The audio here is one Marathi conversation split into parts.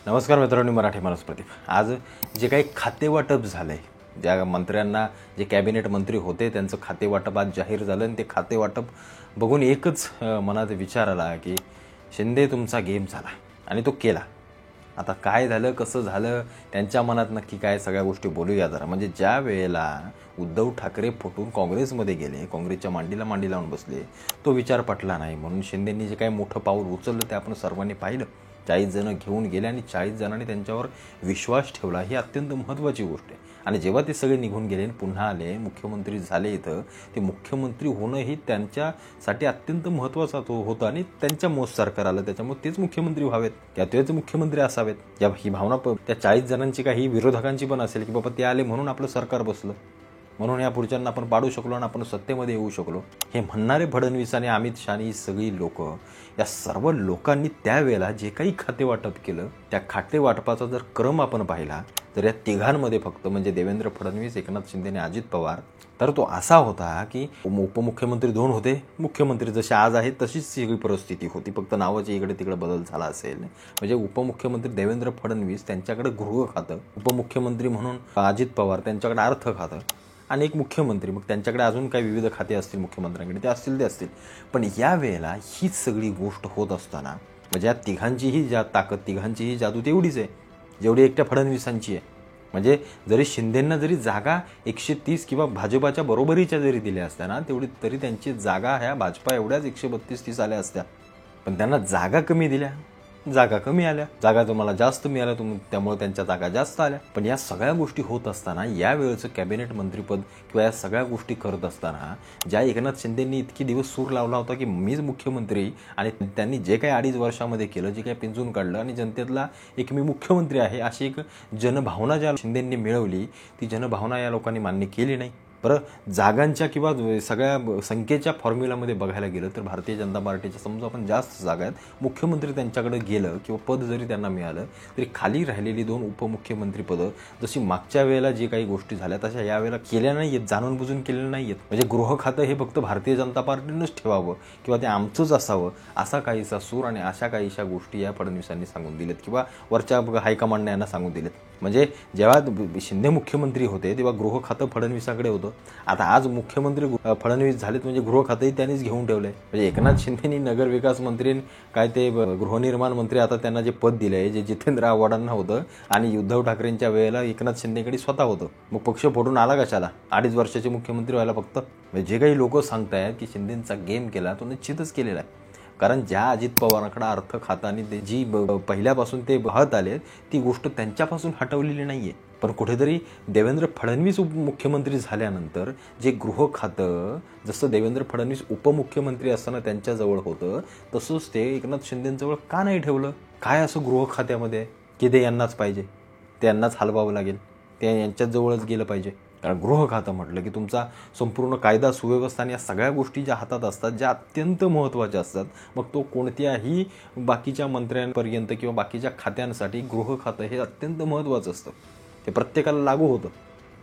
नमस्कार मित्रांनो, मराठी माणूस प्रदीप. आज जे काही खातेवाटप झालं आहे, ज्या मंत्र्यांना जे कॅबिनेट मंत्री होते त्यांचं खातेवाटप आज जाहीर झालं आणि ते खातेवाटप बघून एकच मनात विचार आला की शिंदे तुमचा गेम झाला आणि तो केला. आता काय झालं, कसं झालं, त्यांच्या मनात नक्की काय, सगळ्या गोष्टी बोलूया जरा. म्हणजे ज्या वेळेला उद्धव ठाकरे फुटून काँग्रेसमध्ये गेले, काँग्रेसच्या मांडीला मांडी लावून बसले, तो विचार पटला नाही म्हणून शिंदेंनी जे काही मोठं पाऊल उचललं ते आपण सर्वांनी पाहिलं. 40 जण घेऊन गेले आणि 40 जणांनी त्यांच्यावर विश्वास ठेवला, ही अत्यंत महत्त्वाची गोष्ट आहे. आणि जेव्हा ते सगळे निघून गेले पुन्हा आले, मुख्यमंत्री झाले, इथं ते मुख्यमंत्री होणं ही त्यांच्यासाठी अत्यंत महत्त्वाचं होतं आणि त्यांच्या सरकार आलं, त्याच्यामुळे तेच मुख्यमंत्री व्हावेत, तेच मुख्यमंत्री असावेत. या ही भावना त्या 40 जणांची काही विरोधकांची पण असेल की बाबा ते आले म्हणून आपलं सरकार बसलं, म्हणून या पुढच्यांना आपण पाडू शकलो आणि आपण सत्तेमध्ये येऊ शकलो, हे म्हणणारे फडणवीस आणि अमित शहा ही सगळी लोक, या सर्व लोकांनी त्यावेळेला जे काही खातेवाटप केलं, त्या खातेवाटपाचा जर क्रम आपण पाहिला तर या तिघांमध्ये फक्त म्हणजे देवेंद्र फडणवीस, एकनाथ शिंदे आणि अजित पवार, तर तो असा होता की उपमुख्यमंत्री 2 होते, मुख्यमंत्री जसे आज आहेत तशीच सगळी परिस्थिती होती, फक्त नावाचे इकडे तिकडे बदल झाला असेल. म्हणजे उपमुख्यमंत्री देवेंद्र फडणवीस त्यांच्याकडे गृह खातं, उपमुख्यमंत्री म्हणून अजित पवार त्यांच्याकडे अर्थ खातं आणि एक मुख्यमंत्री, मग त्यांच्याकडे अजून काही विविध खाते असतील मुख्यमंत्र्यांकडे, ते असतील. पण या वेळेला हीच सगळी गोष्ट होत असताना म्हणजे या तिघांचीही ताकद, तिघांचीही जादू तेवढीच आहे जेवढी एकट्या फडणवीसांची आहे. म्हणजे जरी शिंदेंना जरी जागा 130 किंवा भाजपाच्या बरोबरीच्या जरी दिल्या असत्या ना, तेवढी तरी त्यांची जागा ह्या भाजपा एवढ्याच 132-30 आल्या असत्या. पण त्यांना जागा कमी दिल्या, जागा कमी आल्या, जागा तुम्हाला जास्त मिळाल्या, त्यामुळे त्यांच्या जागा जास्त आल्या. पण या सगळ्या गोष्टी होत असताना, यावेळेचं कॅबिनेट मंत्रीपद किंवा या सगळ्या गोष्टी करत असताना, ज्या एकनाथ शिंदेंनी इतकी दिवस सूर लावला होता की मीच मुख्यमंत्री, आणि त्यांनी जे काही 2.5 वर्षामध्ये केलं, जे काही पिंजून काढलं आणि जनतेतला एक मी मुख्यमंत्री आहे अशी एक जनभावना ज्या शिंदेंनी मिळवली, ती जनभावना या लोकांनी मान्य केली नाही. बरं, जागांच्या किंवा सगळ्या संख्येच्या फॉर्म्युलामध्ये बघायला गेलं तर भारतीय जनता पार्टीच्या समजा आपण जास्त जागा आहेत, मुख्यमंत्री त्यांच्याकडे गेलं किंवा पद जरी त्यांना मिळालं तरी खाली राहिलेली 2 उपमुख्यमंत्री पदं जशी मागच्या वेळेला जी काही गोष्टी झाल्या तशा यावेळेला केल्या नाही आहेत, जाणून बुजून केलेल्या नाही आहेत. म्हणजे गृह खातं हे फक्त भारतीय जनता पार्टीनंच ठेवावं किंवा ते आमचंच असावं असा काहीसा सूर आणि अशा काहीशा गोष्टी या फडणवीसांनी सांगून दिलेत किंवा वरच्या हायकमांडने यांना सांगून दिलेत. म्हणजे जेव्हा शिंदे मुख्यमंत्री होते तेव्हा गृह खातं फडणवीसाकडे होतं. आता आज मुख्यमंत्री फडणवीस झालेत म्हणजे गृह खातंही त्यांनीच घेऊन ठेवलंय. म्हणजे एकनाथ शिंदेनी नगरविकास मंत्री, काय ते गृहनिर्माण मंत्री, आता त्यांना जे पद दिलंय, जे जितेंद्र आव्हाडांना होतं आणि उद्धव ठाकरेंच्या वेळेला एकनाथ शिंदेकडे स्वतः होतं, मग पक्ष फोडून आला कशाला? 2.5 वर्षाचे मुख्यमंत्री व्हायला फक्त. म्हणजे जे काही लोक सांगतायत की शिंदेंचा गेम केला, तो निश्चितच केलेला आहे. कारण ज्या अजित पवारांकडे अर्थ खातं आणि जी पहिल्यापासून ते पाहत आले, ती गोष्ट त्यांच्यापासून हटवलेली नाहीये. पण कुठेतरी देवेंद्र फडणवीस उपमुख्यमंत्री झाल्यानंतर जे गृह खातं, जसं देवेंद्र फडणवीस उपमुख्यमंत्री असताना त्यांच्याजवळ होतं, तसंच ते एकनाथ शिंदेंजवळ का नाही ठेवलं? काय असं गृह खात्यामध्ये की ते यांनाच पाहिजे, ते यांनाच हलवावं लागेल, ते यांच्याच जवळच गेलं पाहिजे? कारण गृह खातं म्हटलं की तुमचा संपूर्ण कायदा सुव्यवस्था आणि या सगळ्या गोष्टी ज्या हातात असतात, ज्या अत्यंत महत्त्वाच्या असतात, मग तो कोणत्याही बाकीच्या मंत्र्यांपर्यंत किंवा बाकीच्या खात्यांसाठी गृह खातं हे अत्यंत महत्त्वाचं असतं. ते प्रत्येकाला लागू होतं.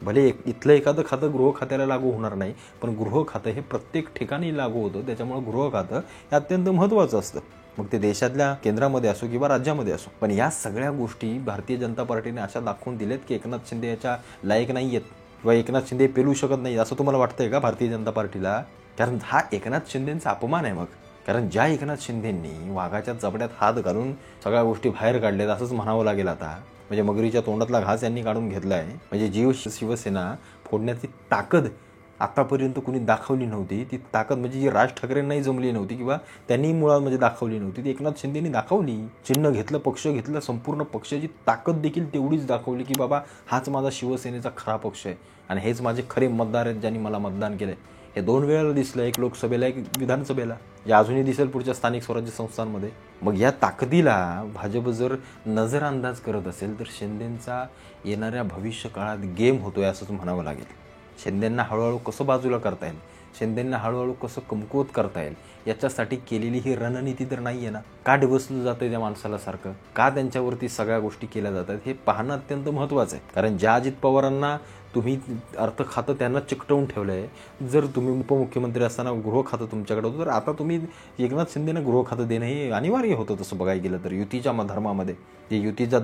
भले इथलं एखादं खातं गृह खात्याला लागू होणार नाही, पण गृह खातं हे प्रत्येक ठिकाणी लागू होतं. त्याच्यामुळे गृह खातं हे अत्यंत महत्त्वाचं असतं, मग ते देशातल्या केंद्रामध्ये असो किंवा राज्यामध्ये असो. पण या सगळ्या गोष्टी भारतीय जनता पार्टीने अशा दाखवून दिलेत की एकनाथ शिंदे याच्या लायक नाही आहेत किंवा एकनाथ शिंदे पेलू शकत नाही, असं तुम्हाला वाटतंय का भारतीय जनता पार्टीला? कारण हा एकनाथ शिंदेंचा अपमान आहे. मग कारण ज्या एकनाथ शिंदेंनी वाघाच्या जबड्यात हात घालून सगळ्या गोष्टी बाहेर काढल्यात असंच म्हणावं लागेल आता. म्हणजे मगरीच्या तोंडातला घास यांनी काढून घेतला आहे. म्हणजे जीव शिवसेना फोडण्याची ताकद आतापर्यंत कुणी दाखवली नव्हती. ती ताकद म्हणजे जी राज ठाकरेंनाही जमली नव्हती किंवा त्यांनी मुळात म्हणजे दाखवली नव्हती, ती एकनाथ शिंदेंनी दाखवली. चिन्ह घेतलं, पक्ष घेतलं, संपूर्ण पक्षाची ताकद देखील तेवढीच दाखवली की बाबा हाच माझा शिवसेनेचा खरा पक्ष आहे आणि हेच माझे खरे मतदार आहेत ज्यांनी मला मतदान केलंय. हे 2 वेळेला दिसलं, एक लोकसभेला, एक विधानसभेला, जे अजूनही दिसेल पुढच्या स्थानिक स्वराज्य संस्थांमध्ये. मग या ताकदीला भाजप जर नजरअंदाज करत असेल तर शिंदेंचा येणाऱ्या भविष्य काळात गेम होतोय असंच म्हणावं लागेल. शिंदेंना हळूहळू कसं बाजूला करता येईल, शिंदेंना हळूहळू कसं कमकुवत करता येईल, याच्यासाठी केलेली ही रणनीती तर नाही आहे ना. का डिवसलं जातं त्या माणसाला सारखं, का त्यांच्यावरती सगळ्या गोष्टी केल्या जातात हे पाहणं अत्यंत महत्त्वाचं आहे. कारण ज्या अजित पवारांना तुम्ही अर्थ खातं त्यांना चिकटवून ठेवलं आहे, जर तुम्ही उपमुख्यमंत्री असताना गृह खातं तुमच्याकडे होतं, तर आता तुम्ही एकनाथ शिंदेना गृह खातं देणं हे अनिवार्य होतं. तसं बघायला गेलं तर युतीच्या धर्मामध्ये जे युतीचा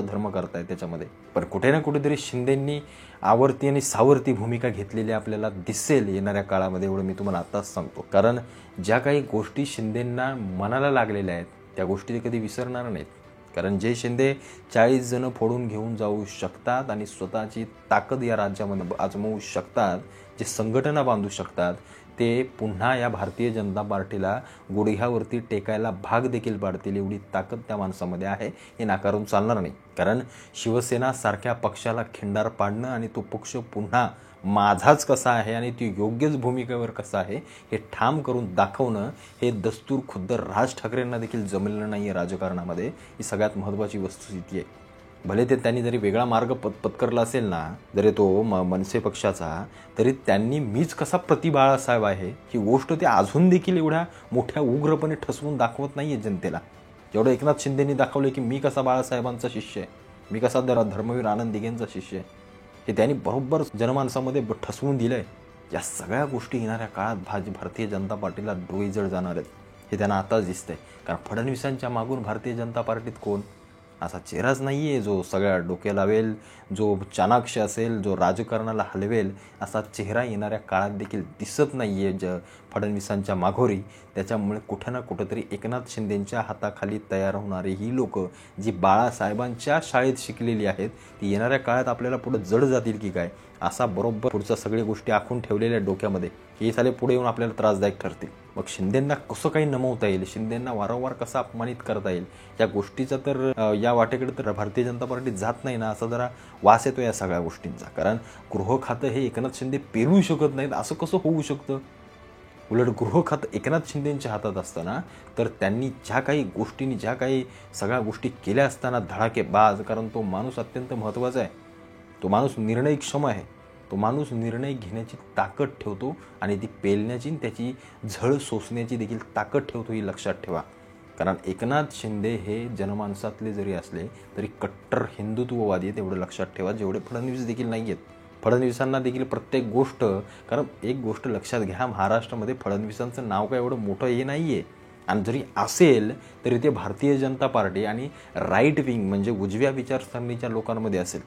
धर्म करताय त्याच्यामध्ये पण कुठे ना कुठेतरी शिंदेंनी आवर्ती आणि सावरती भूमिका घेतलेली आपल्याला दिसेल येणाऱ्या काळामध्ये, एवढं मी तुम्हाला आताच सांगतो. कारण ज्या काही गोष्टी शिंदेंना मनाला लागलेल्या आहेत त्या गोष्टी ते कधी विसरणार नाहीत. कारण जे शिंदे 40 जण फोडून घेऊन जाऊ शकतात आणि स्वतःची ताकद या राज्यामध्ये आजमवू शकतात, जे संघटना बांधू शकतात, ते पुन्हा या भारतीय जनता पार्टीला गुडघ्यावरती टेकायला भाग देखील पाडतील एवढी ताकद त्या माणसामध्ये आहे, हे नाकारून चालणार नाही. कारण शिवसेना सारख्या पक्षाला खिंडार पाडणं आणि तो पक्ष पुन्हा माझाच कसा आहे आणि ती योग्यच भूमिकेवर कसा आहे हे ठाम करून दाखवणं हे दस्तूर खुद्द राज ठाकरेंना देखील जमलेलं नाही आहे राजकारणामध्ये. ही सगळ्यात महत्त्वाची वस्तुस्थिती आहे. भले ते त्यांनी जरी वेगळा मार्ग पत्करला असेल ना, जरी तो मनसे पक्षाचा, तरी त्यांनी मीच कसा बाळासाहेब आहे ही गोष्ट ते अजून देखील एवढ्या मोठ्या उग्रपणे ठसवून दाखवत नाही आहे जनतेला, जेवढं एकनाथ शिंदेंनी दाखवलं की मी कसा बाळासाहेबांचा शिष्य आहे, मी कसा धर्मवीर आनंद दिघेंचा शिष्य आहे, हे त्यांनी बरोबर जनमानसामध्ये ठसवून दिलं आहे. या सगळ्या गोष्टी येणाऱ्या काळात भारतीय जनता पार्टीला डोईजड जाणार आहेत हे त्यांना आताच दिसतंय. कारण फडणवीसांच्या मागून भारतीय जनता पार्टीत कोण असा चेहराच नाही आहे जो सगळ्या डोके लावेल, जो चाणाक्ष असेल, जो राजकारणाला हलवेल, असा चेहरा येणाऱ्या काळात देखील दिसत नाही आहे फडणवीसांच्या माघोरी. त्याच्यामुळे कुठं ना कुठंतरी एकनाथ शिंदेंच्या हाताखाली तयार होणारी ही लोकं जी बाळासाहेबांच्या शाळेत शिकलेली आहेत ती येणाऱ्या काळात आपल्याला पुढे जड जातील की काय, असा बरोबर पुढच्या सगळ्या गोष्टी आखून ठेवलेल्या डोक्यामध्ये हे साले पुढे येऊन आपल्याला त्रासदायक ठरतील. मग शिंदेंना कसं काही नमवता येईल, शिंदेंना वारंवार कसं अपमानित करता येईल, या गोष्टीचा तर या वाटेकडे तर भारतीय जनता पार्टी जात नाही ना, असा जरा वास येतो या सगळ्या गोष्टींचा. कारण गृह खातं हे एकनाथ शिंदे पेरू शकत नाहीत, असं कसं होऊ शकतं. उलट गृह खातं एकनाथ शिंदेंच्या हातात असताना तर त्यांनी ज्या काही गोष्टींनी ज्या काही सगळ्या गोष्टी केल्या असताना धडाकेबाज, कारण तो माणूस अत्यंत महत्त्वाचा आहे, तो माणूस निर्णयक्षम आहे, तो माणूस निर्णय घेण्याची ताकद ठेवतो आणि ती पेलण्याची त्याची झळ सोसण्याची देखील ताकद ठेवतो, ही लक्षात ठेवा. कारण एकनाथ शिंदे हे जनमानसातले जरी असले तरी कट्टर हिंदुत्ववादी आहेत, एवढं लक्षात ठेवा, जेवढे फडणवीस देखील नाही आहेत. फडणवीसांना देखील प्रत्येक गोष्ट, कारण एक गोष्ट लक्षात घ्या, महाराष्ट्रामध्ये फडणवीसांचं नाव काय एवढं मोठं हे नाही आहे, आणि जरी असेल तरी ते भारतीय जनता पार्टी आणि राईट विंग म्हणजे उजव्या विचारसरणीच्या लोकांमध्ये असेल.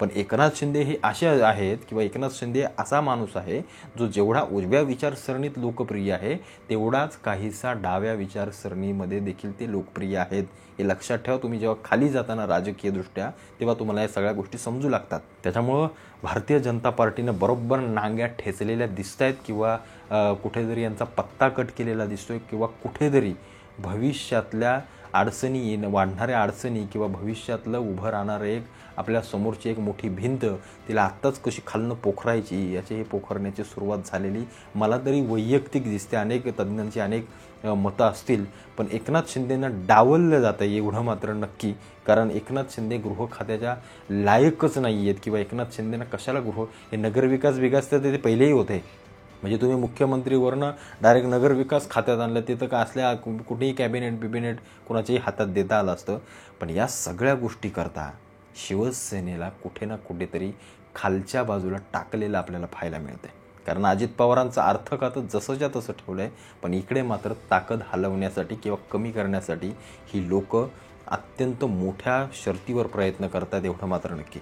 पण एकनाथ शिंदे हे असे आहेत किंवा एकनाथ शिंदे असा माणूस आहे जो जेवढा उजव्या विचारसरणीत लोकप्रिय आहे तेवढाच काहीसा डाव्या विचारसरणीमध्ये देखील ते लोकप्रिय आहेत, हे लक्षात ठेवा. तुम्ही जेव्हा खाली जाताना राजकीयदृष्ट्या तेव्हा तुम्हाला या सगळ्या गोष्टी समजू लागतात. त्याच्यामुळं भारतीय जनता पार्टीनं बरोबर नांग्या ठेचलेल्या दिसत आहेत किंवा कुठेतरी यांचा पत्ता कट केलेला दिसतोय किंवा कुठेतरी भविष्यातल्या अडचणी वाढणाऱ्या अडचणी किंवा भविष्यातलं उभं राहणारं एक आपल्या समोरची एक मोठी भिंत तिला आत्ताच कशी खालनं पोखरायची याची हे पोखरण्याची सुरुवात झालेली मला तरी वैयक्तिक दिसते. अनेक तज्ज्ञांची अनेक मतं असतील, पण एकनाथ शिंदेंना डावललं जातं एवढं मात्र नक्की. कारण एकनाथ शिंदे गृह खात्याच्या लायकच नाही आहेत किंवा एकनाथ शिंदेंना कशाला हे नगरविकास तर ते पहिलेही होते. म्हणजे तुम्ही मुख्यमंत्रीवरनं डायरेक्ट नगरविकास खात्यात आणलं, तिथं का असल्या कुठेही कॅबिनेट कोणाच्याही हातात देता आलं असतं. पण या सगळ्या गोष्टी करता शिवसेनेला कुठे ना कुठेतरी खालच्या बाजूला टाकलेलं आपल्याला पाहायला मिळते. कारण अजित पवारांचं अर्थ खातं जसंच्या तसं ठेवलं आहे, पण इकडे मात्र ताकद हलवण्यासाठी किंवा कमी करण्यासाठी ही लोकं अत्यंत मोठ्या शर्तीवर प्रयत्न करतात, एवढं मात्र नक्की.